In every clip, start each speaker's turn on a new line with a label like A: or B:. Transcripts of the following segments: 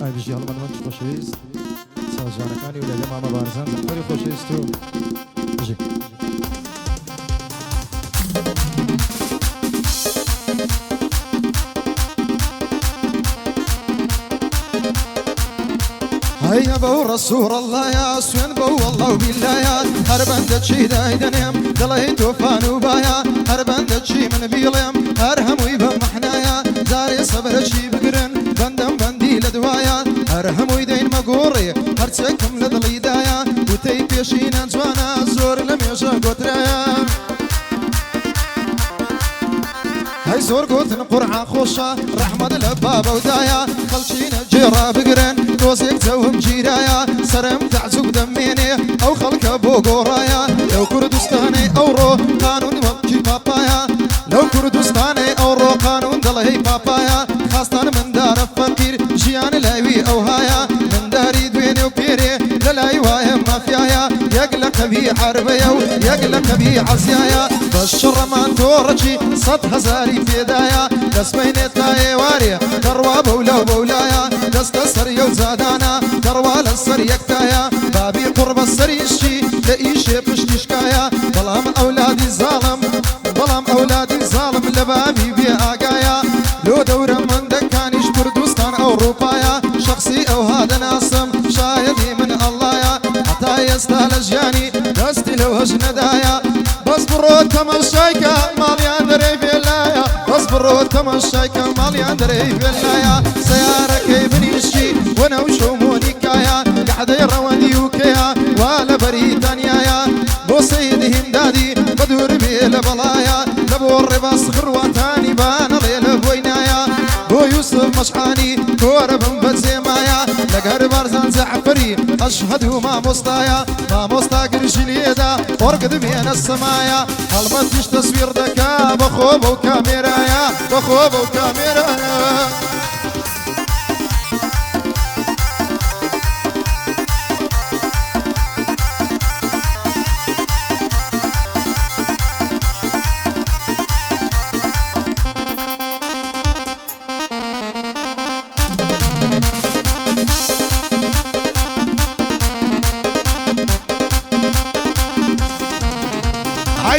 A: ئای بژی هەڵمەند خۆشەویست سازانەکانی و لەگە مامە بارزان دەخۆری خۆشەویست و بژی هيا بو رسول الله يا سوين بو والله بالله يا هربند شي دايدنم دليت وفانو بايا هربند شي من بيلم هرهم ويبم محنايا زاري صبر شي بقرن بندم بندي لدوايا هرهم ويدين مقوري هرتكم لدلي دايا وتي بيشين جوانا زور لم يشا قطرايا هاي زور قوتن قرعة خوشة رحمة لبابا ودايا خلشين جيرا بقرن دوزيك توهم جيرايا سرم تعزوك دميني او خلق ابو قورايا لو كردستاني اورو قانون وبجي بابايا لو كردستاني اورو قانون دلهي بابايا خاصتان من دار فقير جيان لايوي او هايا من داري دويني وبيري للاي وايا مافيايا يقلق بي عربيا ويقلق بي عزيايا بشر ما تورجي 100,000 فدايا دس بيني تاي واري دروا بولا بولايا دس سريا وزادانا دروا للسر يكتايا بابي قرب السريشي لإيشي بشتي شكايا بلام أولادي ظالم بلام أولادي ظالم لبابي بياقايا لو دورة من دكانيش كردستان أوروبايا شخصي أو هذا ناسم شايدي من الله يا حتى يستاهل جياني دستي لو هجندايا بس برو تمشيكا ماليان دري في اللايا بس برو تمشيكا ماليان دري في اللايا سيارة كيبنيشي وانا وشوموني كايا قاعد يرواني وكيا ولا بريطانيا يا بو سيدي هندادي بدور بيل بلايا لبو الربا صخر واتاني بان ليل بوينايا بو يوسف مشحاني كورب بزيمايا لقهر بارزان زعفري اشهد ما مصطايا ما مصطا قرشليدا ورقد بين السمايا هالمتش تصوير دكا بخوب وكاميرايا بخوب وكاميرايا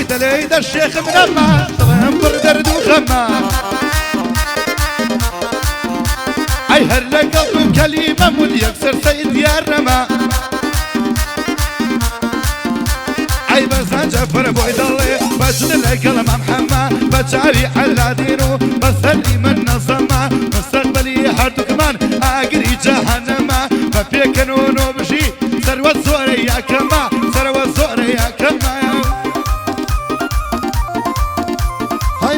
B: عيد ليد الشيخ منما طلعن بردرد وخما اي هر قلب كلمة من يكسر سيد يا الرما اي برزان جفر بويد الله بجد القلم محمى بجاري حلادينو بسلي من نظما مستقبلي حرتو كمان اقري جهنما ففيك نونو بشي ثروة زوري يا كما ثروة زوري يا كما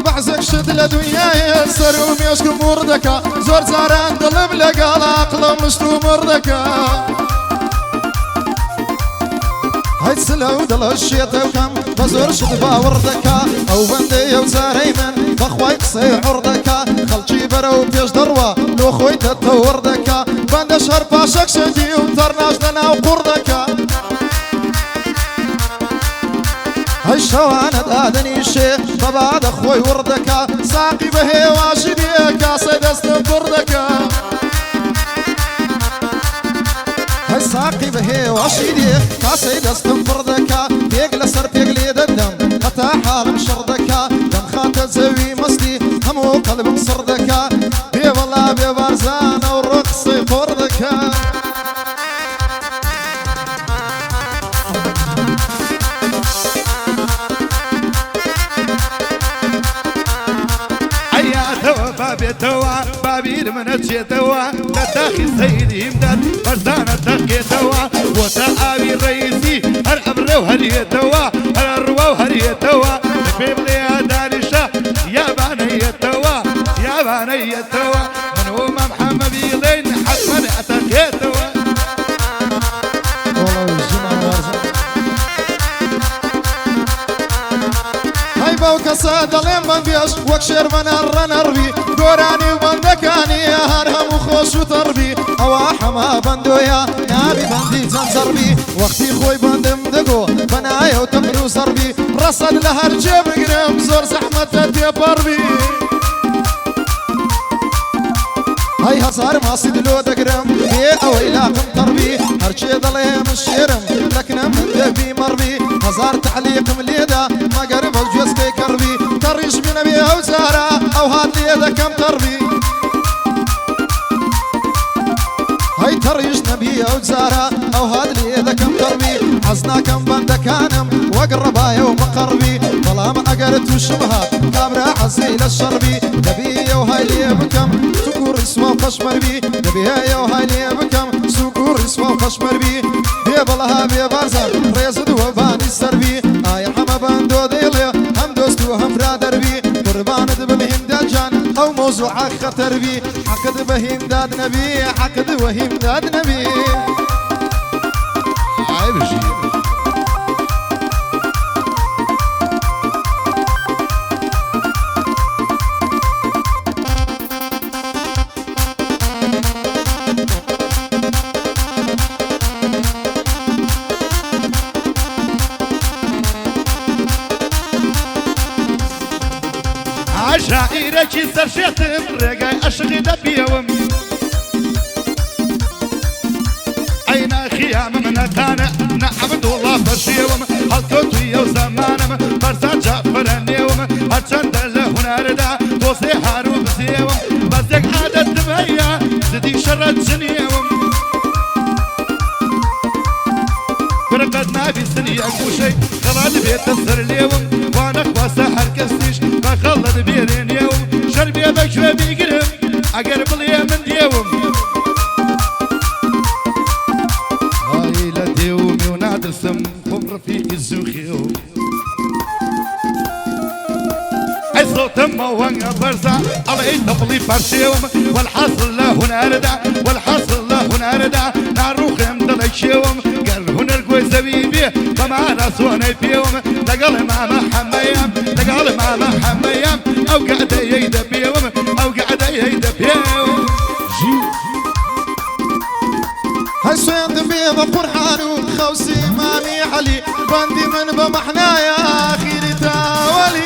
A: بعزك شد لدنياي سر وميشك مردكا زور زاران دلم لقال عقل مشتو مردكا هاي سلو دل الشيط وكم بزور شد باوردكا او بندي وزاري من بخواي قصي عردكا خلشي برو بيش دروا لو خوي تتوردكا بند شهر باشك شدي ومترناش لنا وقردكا هاي شواند آدني شيخ ببعد اخوي وردكا ساقي بهي واشديكا سيدست بردكا هاي ساقي بهي واشديكا سيدست بردكا بيقل سر بيقلي الدم حتى حال مشردكا دم خاتل زوي مصدي همو قلب مصردكا بي والله بي بارزان ورقصي قردكا
B: بابي توا بابي المنتشي توا لتاخي سيدي امداد فرزانة تاخي توا وتآبي الرئيسي هر أمره وهريه توا هر الروا وهريه توا بيبلي دانشا يا باني توا يا باني توا من هو محمد بيلين حتما أتاخي توا
A: وكساد لمن بيش وكشير من الرنربي قراني وبندكاني هرهم وخوش وتربي اواح ما بندويا نابي بندي تنزربي وقتي خوي بندم دقو بنايا وتمرو زربي رصد لهر جيب قرم زور زحمة تدي بربي هاي هزار ما صيد لو دقرم بي او يلاقم تربي هرشي ضلي من شيرم لكن من دبي مربي هزار تعليق مليدا ما قرب الجوز كي كربي تريش من بي او زارا او هاد ليدا كم تربي هاي تريش نبي او زارا او هاد ليدا كم تربي عزنا كم بند كانم وقربايا ومقربي ظلام اقرت وشبهات كابرا عزي للشربي نبي وهاي لي بكم سكور اسوا وخشمر بي نبي هاي وهاي لي بكم سكور اسوا وخشمر بي بيبلها بيبارزر ريزد وباني السربي هاي حما باندو ديلي هم دوستو هم برادر بي قربان بهم دجان او موضوع خطر بي حقد بهم داد نبي حقد وهم داد نبي
B: عيب الشيء عشائرك سرشتم رقاي أشغي دبيوم أين خيام من تانا نعبد الله برشيوم هالكوت ويو زمانم برزان جعفر النيوم هالشند لهنا ردا توصي هارو بسيوم بزيك عادت دبيا زدي شرد جنيوم فرقدنا في سنية كوشي خلال بيت السر اليوم وانا خواسة هالكستيش بخلد بيرين يوم شربي بكفى بيقرم اقرب لي من ديوم هاي لديومي ونادر سم هم رفيق الزوخيوم اي صوت موانع برزع على اي طفلي برشيوم والحاصل له ناردع والحاصل له ناردع نعروخ يمدل يشيوم قال هنا الكوي زبيبي بمعنا سواني فيوم لقال ماما حميام لقال ماما حميام او قاعد يدبيوم او قاعد يدبيوم
A: هاي صيد بيض قرحان وخوسي مامي علي بندي من بمحنايا اخيري تاولي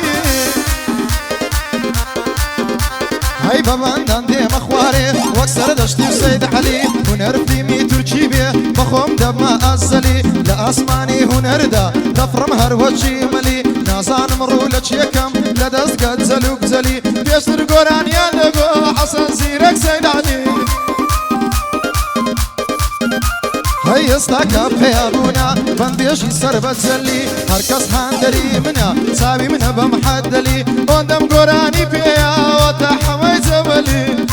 A: هاي بابان دي مخواري واكسر دشتي وسيد علي ونرفدي ميتر تشيبي بخوم دب ما أزلي لا أسماني هنردا دفرم هروجي ملي نازان مرولة يكم لدز قد زلوك زلي بيشتر قران يالقو حسن زيرك سيد علي هاي استاكب حيابونا بنديش سربت زلي هركس هاندري منا سابي منا بمحدلي وندم قراني بيا وتحمي زبلي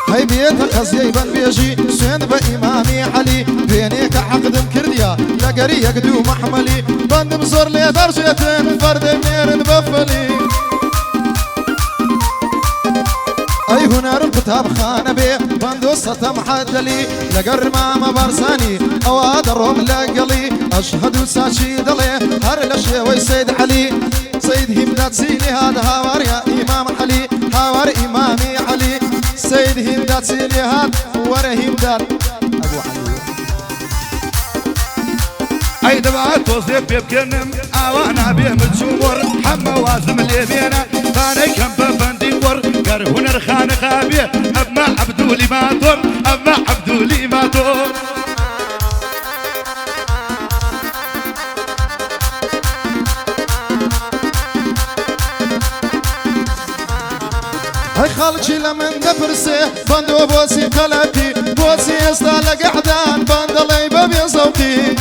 A: هاي بيت قصي بن بيجي سين بإمامي علي بينيك عقد كرديا لقري يقدو محملي بندم زور لي درجتين فرد ميرن بفلي اي هنا الكتاب خان بي بندو ستم حدلي لقر ماما برساني او ادرهم لقلي اشهد ساشي دلي هر لشي ويسيد علي سيد همدات سيلي هذا هاور يا امام علي هاور امامي علي سيد همدات سيلي هذا ور همدات ابو علي
B: اي دبا توصيف بيبكنم اوانا بيه متشور حما وازم اللي بينا فاني كم بفندي ور قر هنر خان خابيه ابما عبدولي ما دور ابما عبدولي ما دور
A: هاي خالتي لمن دبرسي بندو بوسي قلبي بوسي استالق احدان بندلي بابي صوتي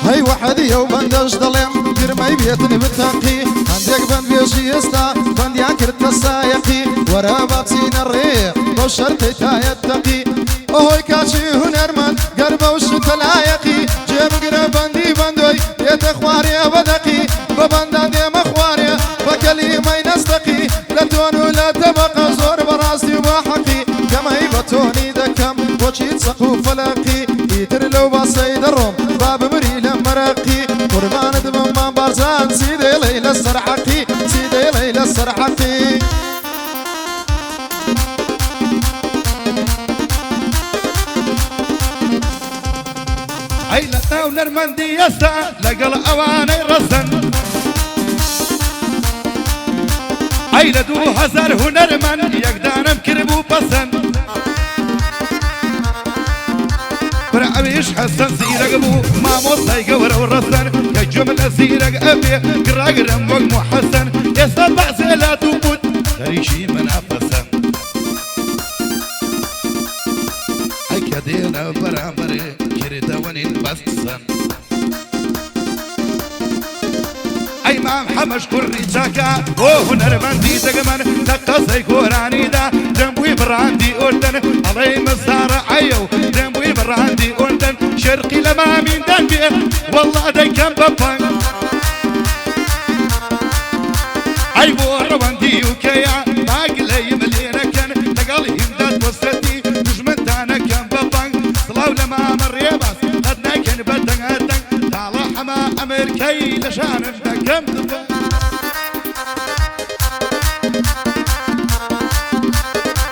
A: هاي واحد يوم بندش ظلم قرمي بيتني بالتنقي عندك بند بيجي يستا بند ياكر التسايقي ورا بابسين الريح وشرطي تايتقي وهوي كاشي هنرمن قربه وش تلايقي جيب قرب بندي بندوي يتخواري بدقي ببندان دي مخواري بكلمة نستقي لا تون ولا تبقى زور براسي وبحقي كما يبتوني دكم وشي تسقو فلقي يتر لو بصيد الروم باب مريل مرقي قربان دمم بارزان سيدي ليلى السرحقي سيدي ليلى السرحقي
B: عيلتنا ونرمندي يسا لقل اواني رسن ئەی لە 2000 هونەرمەند یەکدانم کردبوو پەسەند برعويش حسن زيرق بو مامۆستای گەورە و ڕەسەن کە گوێم لە زیرەک ئەبێ گڕاگرم وەک محەسەن ئێستا بەعزێ لات و بوت خەریکی منافەسەن ئەی کە دێنە بەرامبەرێ کردەوەنین بەستسەن ئەی مام حەمەش کوڕی چاکە بۆ هونەرمەندی دەگەمەن لە قەسەی گۆرانیدا دەمبووی بڕاندی ئوردن ئەڵێی مەزارە عەیە و دەمبووی بڕاندی ئوردن شەرقی لە مامیندان بێ وەڵڵا دەیکەم بە پەنگ ئەی بۆ ڕەوەندی وکەیە باگلەی ملێنەکەن لەگەڵ هیمدات وەسەتی دژمنتانەکەم بە پەنگ سڵاو لە مامە ڕێباس قەت ناکەن بە دەنگەدەنگ تاڵە هەما ئەمریکای لە شانم دەکەم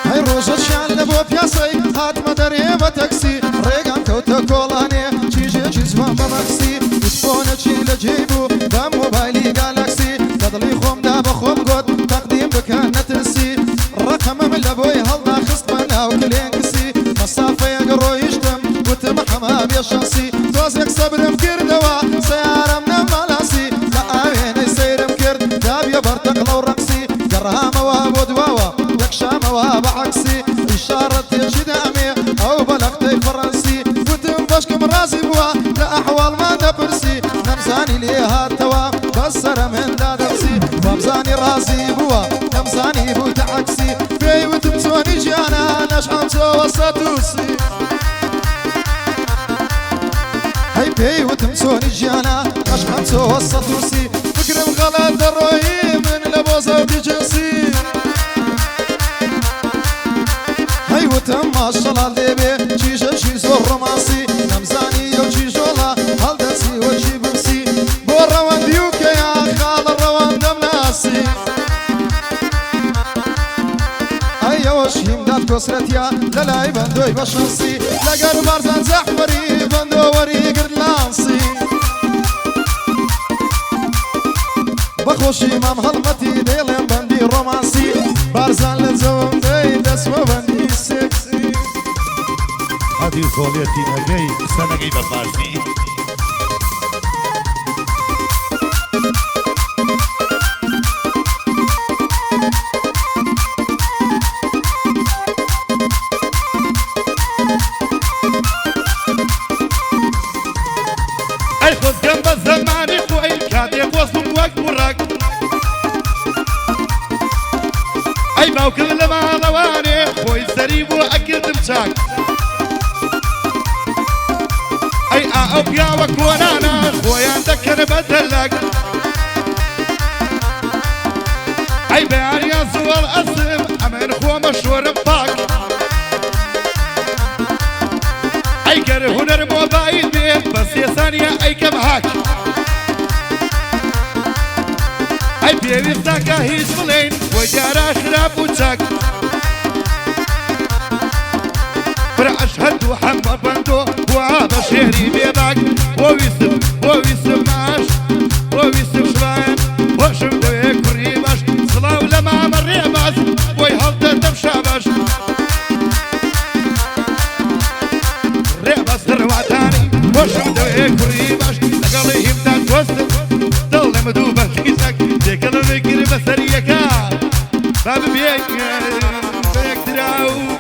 A: هەی ڕۆژەشیان لە بۆ پیاسەی هاتمە دەرێ بە تەکسی ڕێگام کەوتە کۆڵانێ چیژێکی جوان بە مەکسی تلفۆنەکی لە جێی بوو بە مۆبایلی گالاکسی لە دڵی خۆمدا بە خۆم گوت تەقدیم بکەن نەترسی ڕەقەمم لە بۆی هەڵدا خستمە ناو کلێنکسی مەسافەیەک ڕۆیشتم وتم حەما بێشەسی تۆزێک سەبرم کردەوە سەیارەم نەمەلاسی لە ئاوێنەی سەیرم کرد دابیە بەرتەقڵە و ڕەقسی گەڕامەوە بۆ دواوە یەکشامەوە بە عەکسی ئیشارەتێکی دامێ ئەو بەلەختەی فەڕەنسی وتم بەشکم ڕازی بووە لە ئەحواڵمان دەپرسی نەمزانی لێ هاتەوە بەس سەرم هێندا دەقسی وەمزانی ڕازی بووە نەمزانی بووتە عەکسی پێی وتم چۆنی ژیانە نەشحەم چۆوە سەتوسی هەی پێی وتم چۆنی ژیانە نەشحەم چۆوە سەتوسی فکرم غەڵەت دەڕۆیی من لە بۆ زەوجی جنسی هەی وتم ماشەڵا لێبێ چیژەشی زۆر ڕۆمانسی نەمزانی ئەو چیژۆڵە هەڵدەچی وەکی برسی بۆ ڕەوەندی وکەیە خاڵە ڕەوەندەم ناسی ئەی ئەوەش هیمدات کۆسرەتیا لە لای بەندۆی بەشەنسی لەگەر بارزان زەحمەری بەندۆوەری گردلانسی بەخۆشی مام هەڵمەتی دێڵێم بەندی ڕۆمانسی بارزان لە جەوم دەی دەسمە بەندی سێکسی
B: هادی زۆڵێتی نەگەی قسە نەگەی بە فارسی ئەی خۆزگەم بە زەمانی خۆی کاتێ خۆستم وەک موڕەک ئەی باوکم لە ماڵەوانێ خۆی سەری بۆ ئەکردم چاک ئەی ئەو پیاوە کۆنانە خۆیان دەکەن بە دەرلەک ئەی بەیانیان زوڵ ئەسم ئەمن خۆمە شۆرم پاک ئەی گەر هونەر مۆبایل بێ بە سێسانیە ئەیکەم هاک ئەی پێویستە کە هیچ بڵێین بۆ دیارە خراپ و چاک برە ئەشهەد و حەمە بەندۆ وا بە شێری بێباک بۆ ویستم ماش بۆ ویستم شوان بۆشم دەوێ کوڕی باش سڵاو لە مامە ڕێباز بۆی هەڵدەدەم شابەش ڕێباز دڕواتانی بۆشم دەوێ کوڕی باش لەگەڵی هیمدان دۆستم دڵێمە دوو بەخیزەک دێکەڵە بێگیر بەسەریەکە با ببێک بەیەکتراو